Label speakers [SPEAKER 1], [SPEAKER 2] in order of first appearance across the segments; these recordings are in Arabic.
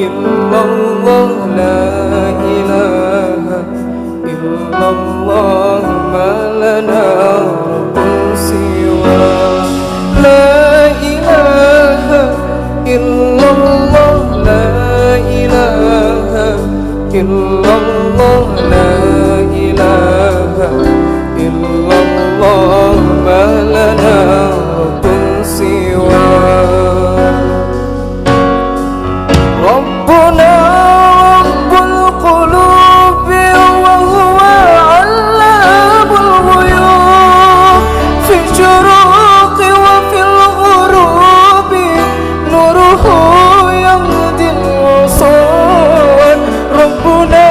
[SPEAKER 1] إلا الله لا إله إلا الله ما لنا رب سوى لا إله إلا الله لا إله إلا الله لا إله إلا الله ما لنا رب سوى ربنا رب القلوب وهو علام الغيوب في الشروق وفي الغروب نوره يهدي الوصول ربنا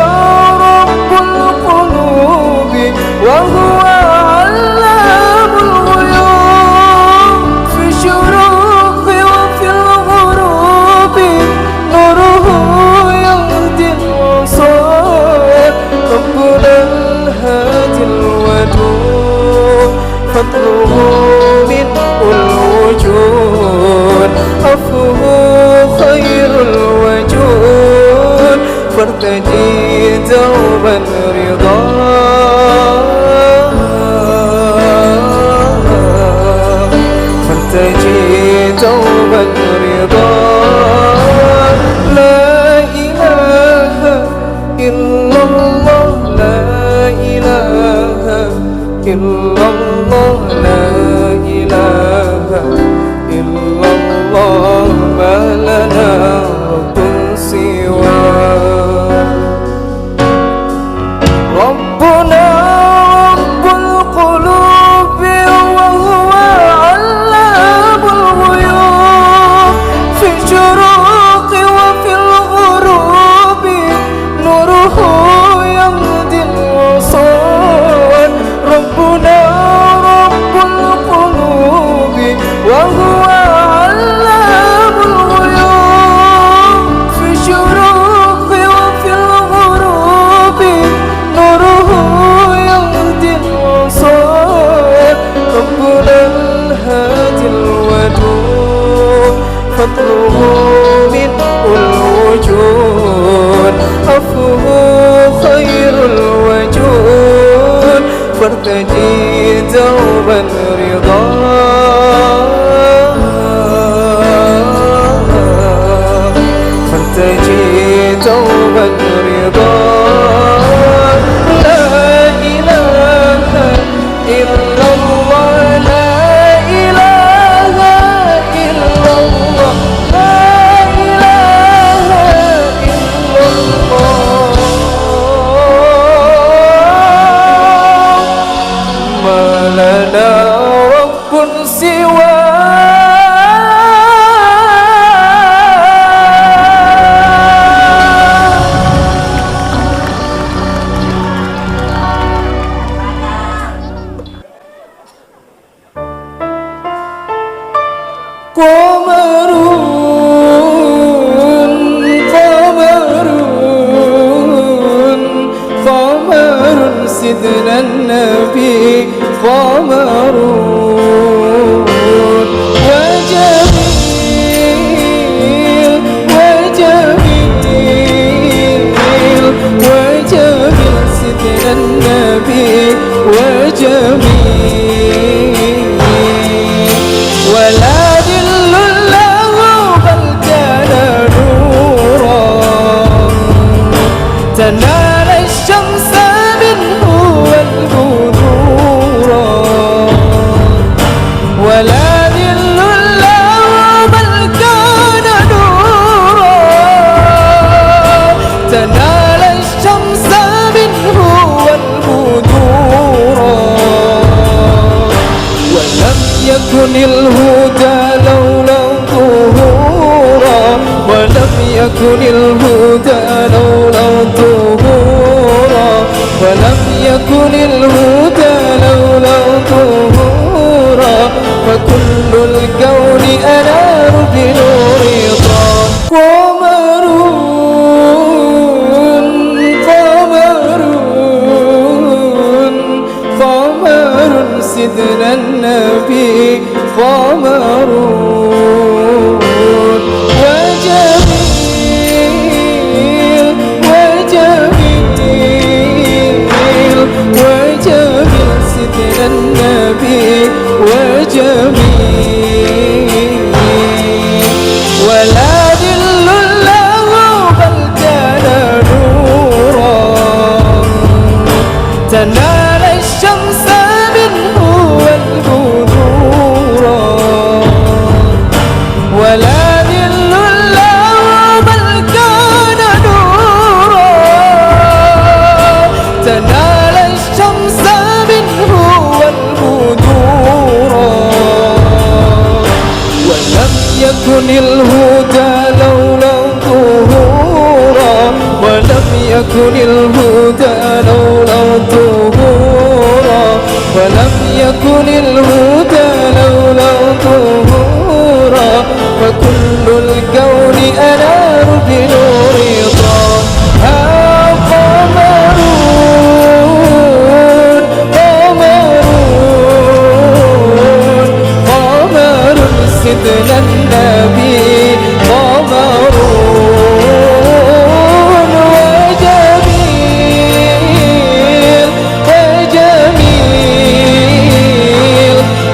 [SPEAKER 1] رب القلوب وهو علام الغيوب في الشروق وفي الغروب نوره يهدي الوصول ربنا الهادي الودود فضله من الوجود عفوه خير الوجود فارتجي دوما رضا فارتجي دوما رضا لا إله إلا الله لا إله إلا الله لا إله إلا الله ما لنا رب سوى ربنا رب القلوب وهو علام الغيوب في الشروق وفي الغروب نوره يهدي الوصول ربنا رب القلوب وهو علام الغيوب في الشروق وفي الغروب نوره يهدي الوصول ربنا الهادي الودود فضله من الوجود عفوه خير الوجود فارتجي دوما رضا فارتجي دوما رضا لا إله إلا الله لا إله إلا الله لا إله إلا الله ما لنا رب سوى قمر سيدنا النبي قمر وجميل وجميل وجميل سيدنا النبي وجميل ولا ذل له بل كان نورا تنال الشمس منه والبدورا ولا ذل له بل كان نورا تنال الشمس منه والبدورا ولم يكن الهدى لولا ظهورا ولم يكن الهدى لولا ظهورا ولم يكن الهدى لولا ظهورا فكل الكون أنار بنور ضاء قمر قمر قمر سيدنا النبي قمر وجميل يكن الهدى لولا ظهورا فكل الكون أنار بنور طه قمرون قمرون قمر سيدنا النبي قمرون وجميل وجميل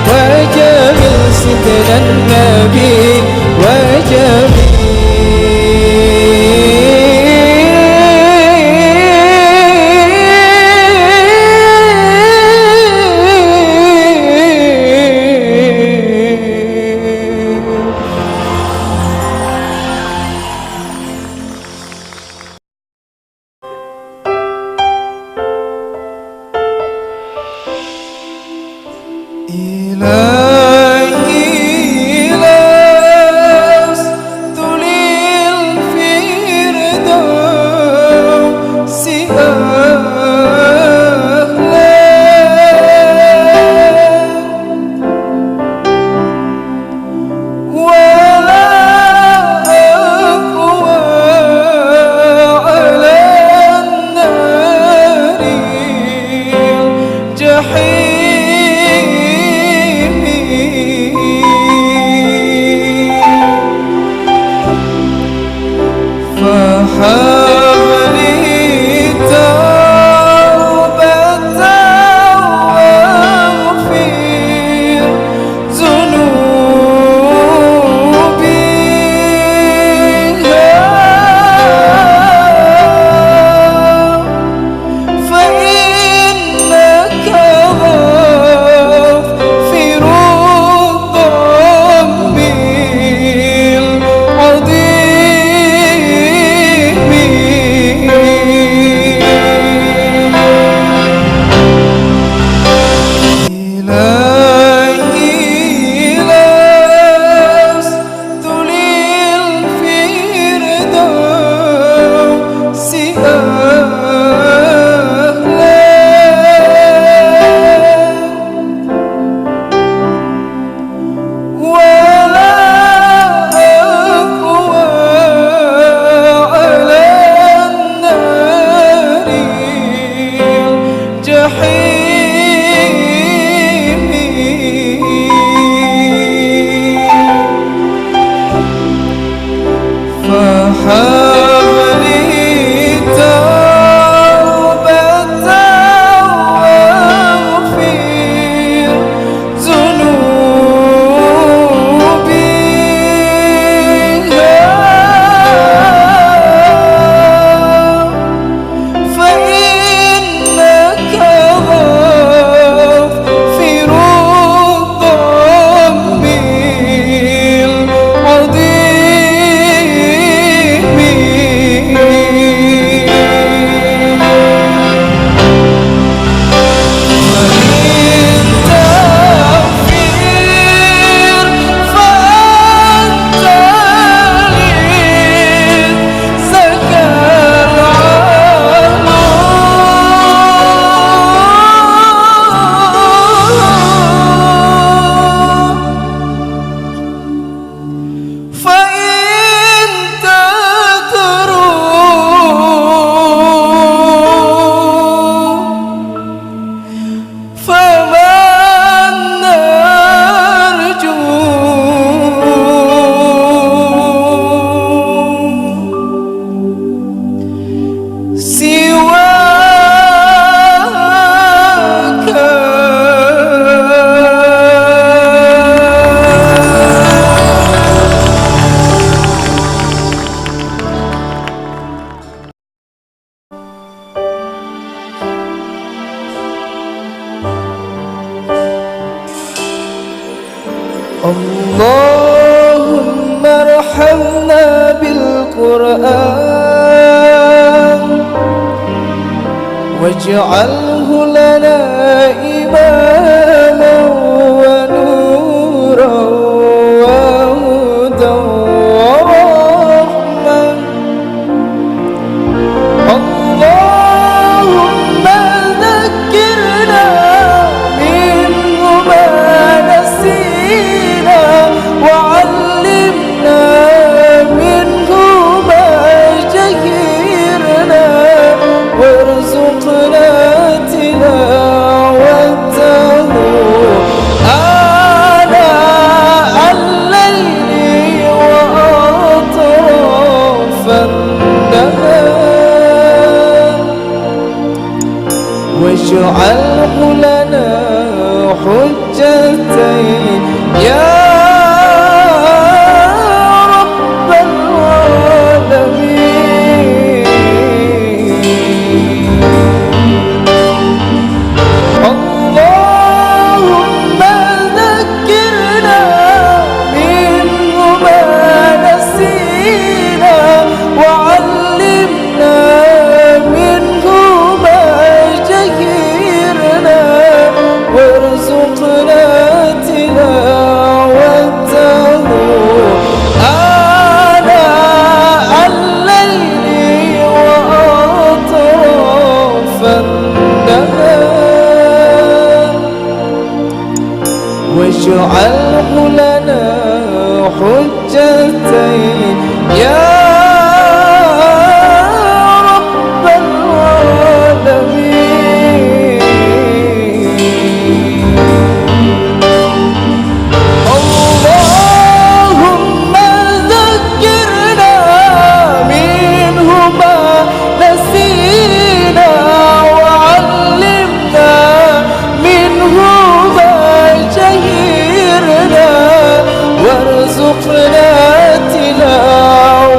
[SPEAKER 1] وجميل سيدنا النبي وجميل إلهي لست للفردوس أهلا ولا أقوى على النار الجحيم فهب لي توبة واغفر ذنوبي فإنك غافر الذنب العظيم إلهي لست للفردوس أهلا ولا أقوى على النار الجحيم فهب لي توبة واغفر ذنوبي فإنك غافر الذنب اللهم ارحمنا بالقرآن واجعله لنا إماما ونورا وهدى ورحمة. اللهم ذكرنا منه ما واجعله لنا حجتين يا رب العالمين. اللهم ذكرنا منه ما نسينا وعلمنا منه ما جهلنا وارزقنا تلاوته آناء الليل وأطراف النهار واجعله لنا حجتين يا رب العالمين. اللهم ذكرنا منه ما نسينا وعلمنا منه ما جهلنا وارزقنا تلاوته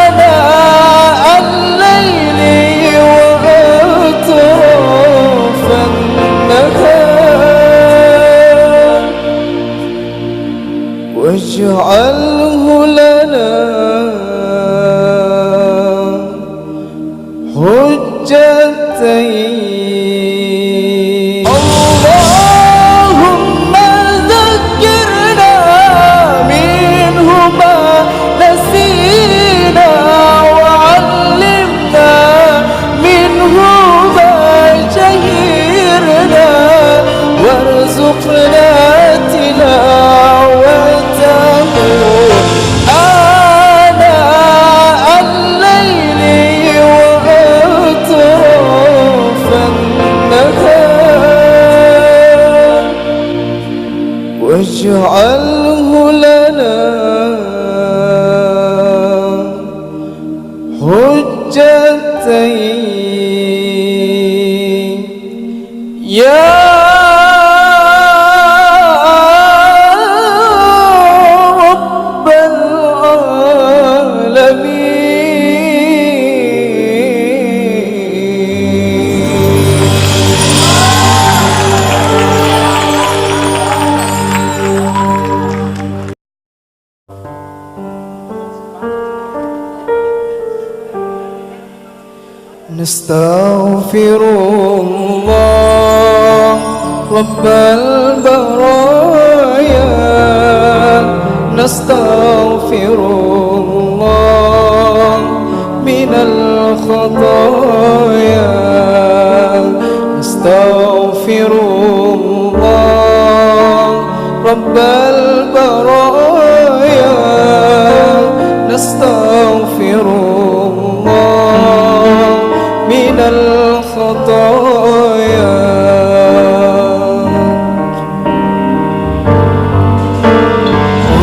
[SPEAKER 1] آناء الليل وأطراف النهار واجعله لنا حجتين. اللهم ذكرنا منه ما نسينا وعلمنا منه ما جهلنا وارزقنا تلاوته آناء الليل وأطراف النهار واجعله لنا حجتين يا رب نستغفر الله رب البرايا نستغفر الله من الخطايا نستغفر الله رب البرايا نستغفر الله من الخطايا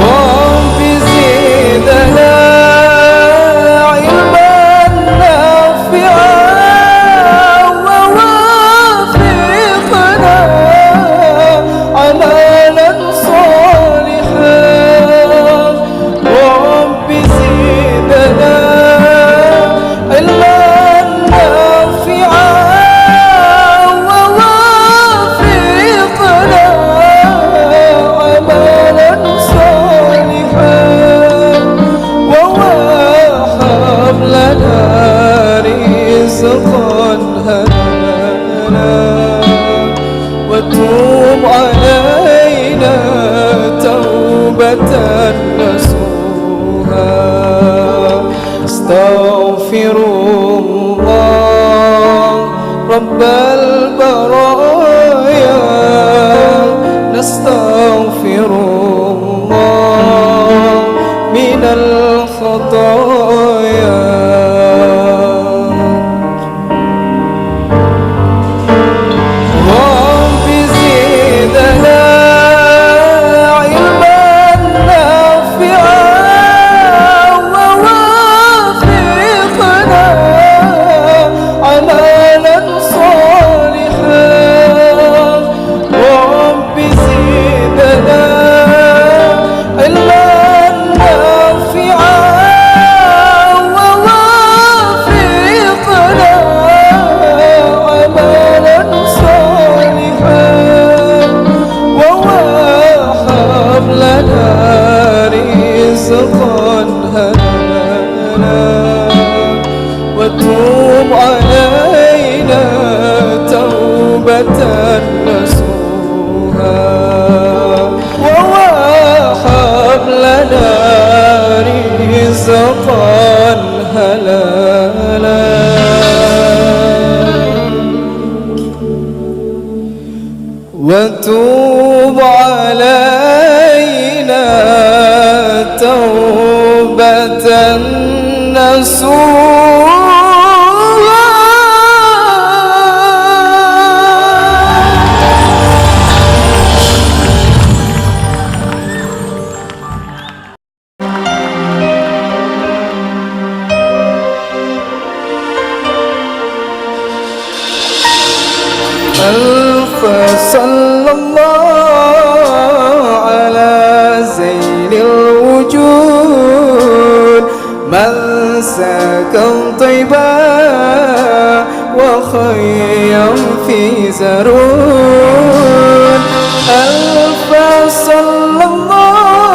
[SPEAKER 1] رب زدنا علما نافعا ووافقنا عملا صالحا رب زدنا علما وتوب علينا توبة نصوحا استغفر الله رب البرايا نستغفر الله من الخطايا رزقا حلالا وتوب علينا توبة نصوحا صلى الله على زين الوجود من سكن طيبا وخيا في زرون ألف صلى الله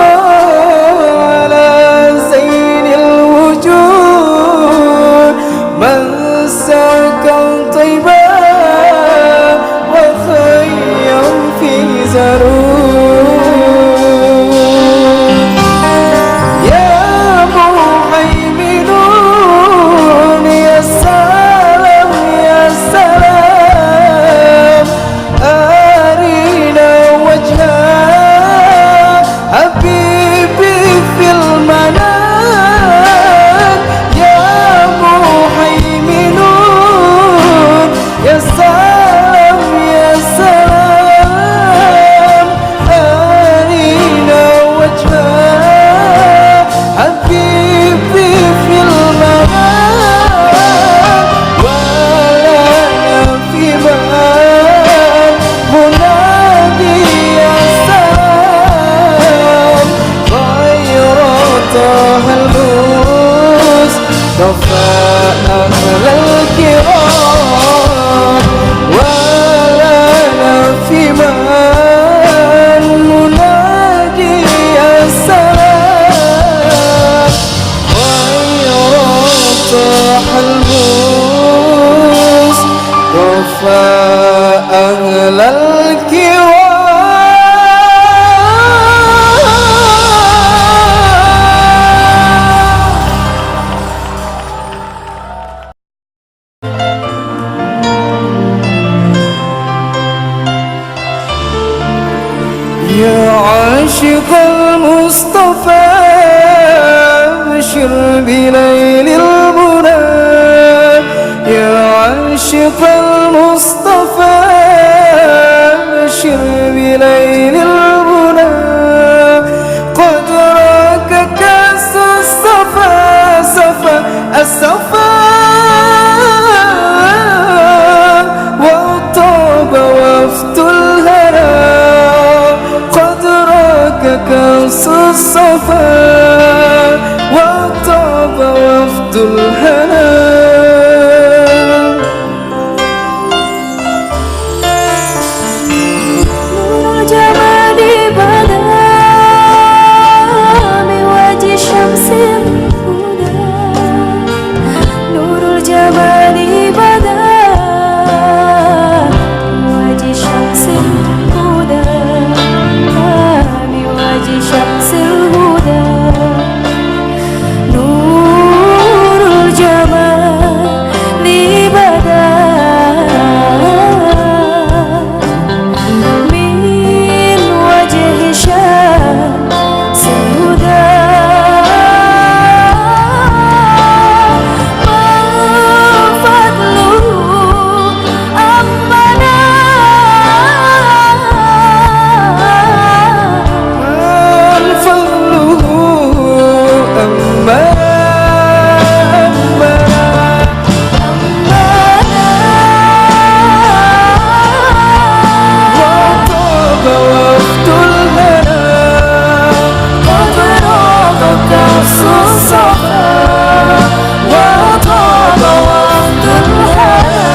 [SPEAKER 1] على زين الوجود من سكن طيبا يا مهيمنون يا سلام يا سلام أرينا وجهك حبيبي في المنام يا مهيمنون يا سلام يا سلام حبيبي في المنام ولا في بال منادي يا سلام غير طه المصطفى أهل الكرام ولا في بال منادي يا سلام طاح المصطفى أهل الكرام يا عاشق المصطفى أبشر بليل المنى يا عاشق المصطفى أبشر بليل المنى قد راك كأس الصفا صفا الصفا وطاب وفد الهنا قد راك كأس الصفا وطاب وفد الهنا
[SPEAKER 2] نور الجمال بدا من وجه الشمس الهدى نور الجمال بدا من وجه الشمس الهدى من وجه الشمس الهدى نور الجمال بدا من وجه الشمس الهدى ما فضله أمنا
[SPEAKER 1] الفضل أما وطاب وفد الهنا
[SPEAKER 2] قد راق كأس الصفا وطاب وفد الهنا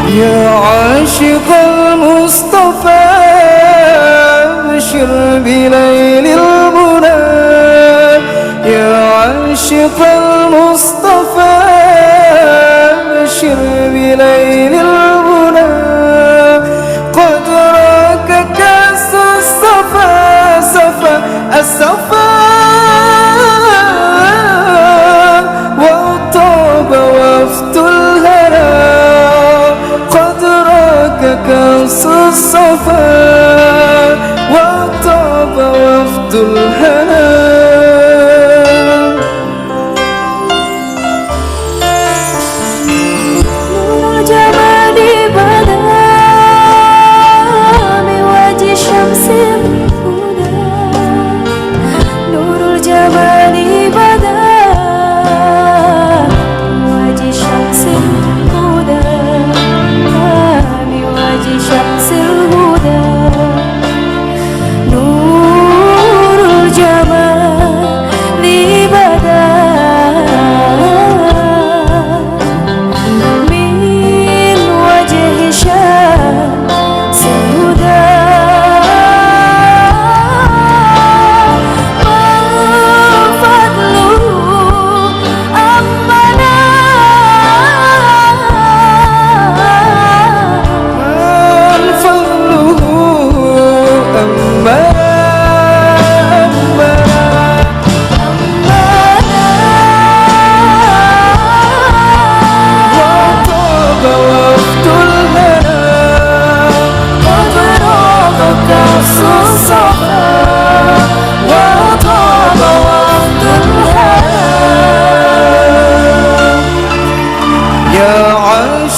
[SPEAKER 1] يا عاشق المصطفى أبشر بليل المنى يا عاشق المصطفى أبشر بليل المنى قد راك كأس الصفا صفا الصفا ووفد الهنا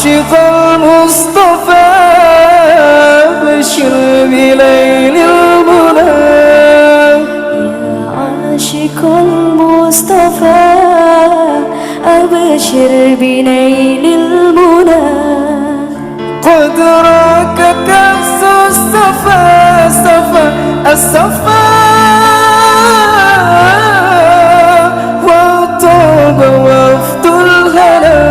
[SPEAKER 1] عاشق المصطفى بشر بليل المنى
[SPEAKER 2] يا عاشق المصطفى أبشر بنيل المنى
[SPEAKER 1] قد راك كأس الصفا صفا الصفا وطاب وفد الهنا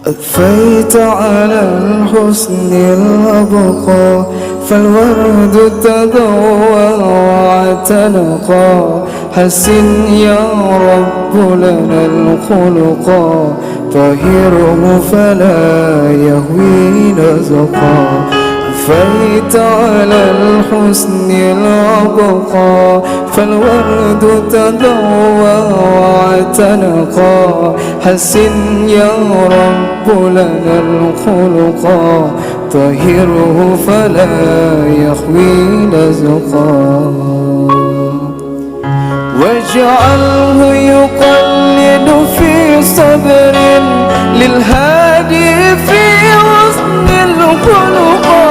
[SPEAKER 1] أضفيت على الحسن الأبقى فالورد تضوى واعتنقا حسن يا رب لنا الخلقا طهره فلا يهوي نزقا أضفيت على الحسن الأبقى فالورد تضوى واعتنقا حسن يا رب لنا الخلقا طهره فلا يخوي نزقا واجعله يقلد في صبر للهادي في حسن الخلقا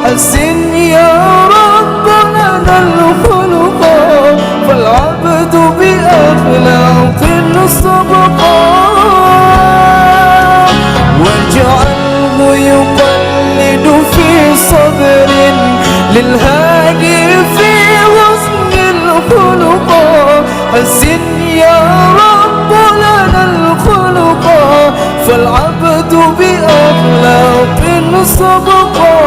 [SPEAKER 1] حسن يا رب لنا الخلقا فالعبد بأخلاق سبقا واجعله يقلد في صبر للهادي في حسن الخلقا حسن يا رب لنا الخلقا فالعبد بأخلاق سبقا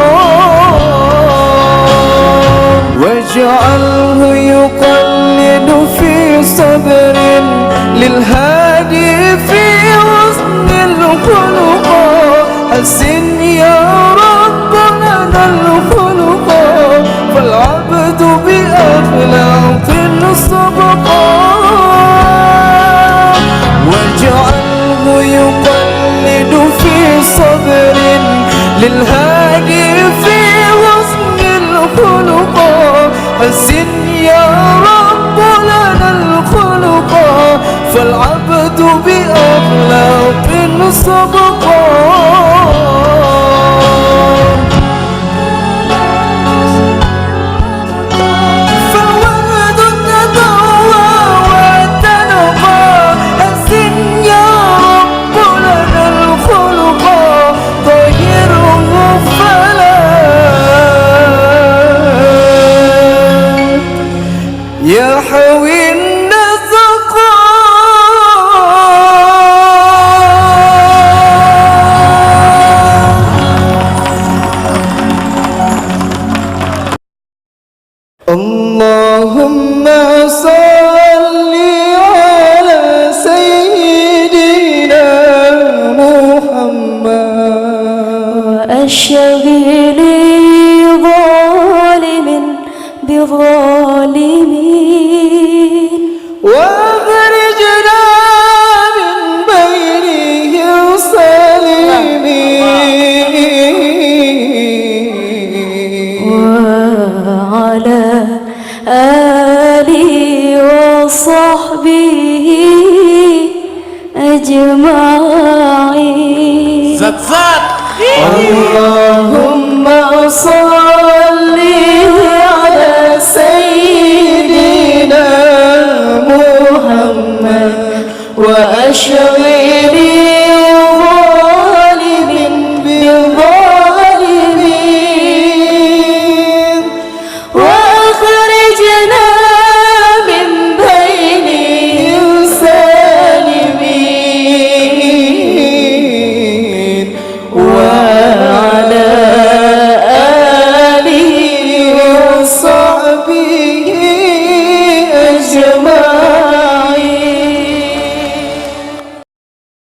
[SPEAKER 1] واجعله يقلد في صبر للهادي في حسن الخلقا حسن يا رب لنا الخلقا فالعبد بأخلاق سبقا واجعله يقلد في صبر للهادي في حسن الخلقا حسن يا رب لنا الخلقا فالعبد بأخلاق سبقا يا حوي النزقا اللهم صل على سيدنا محمد
[SPEAKER 2] وأشغل ظالم بظالم الظالمين
[SPEAKER 1] وأخرجنا من بينهم سالمين
[SPEAKER 2] وعلى آله وصحبه أجمعين.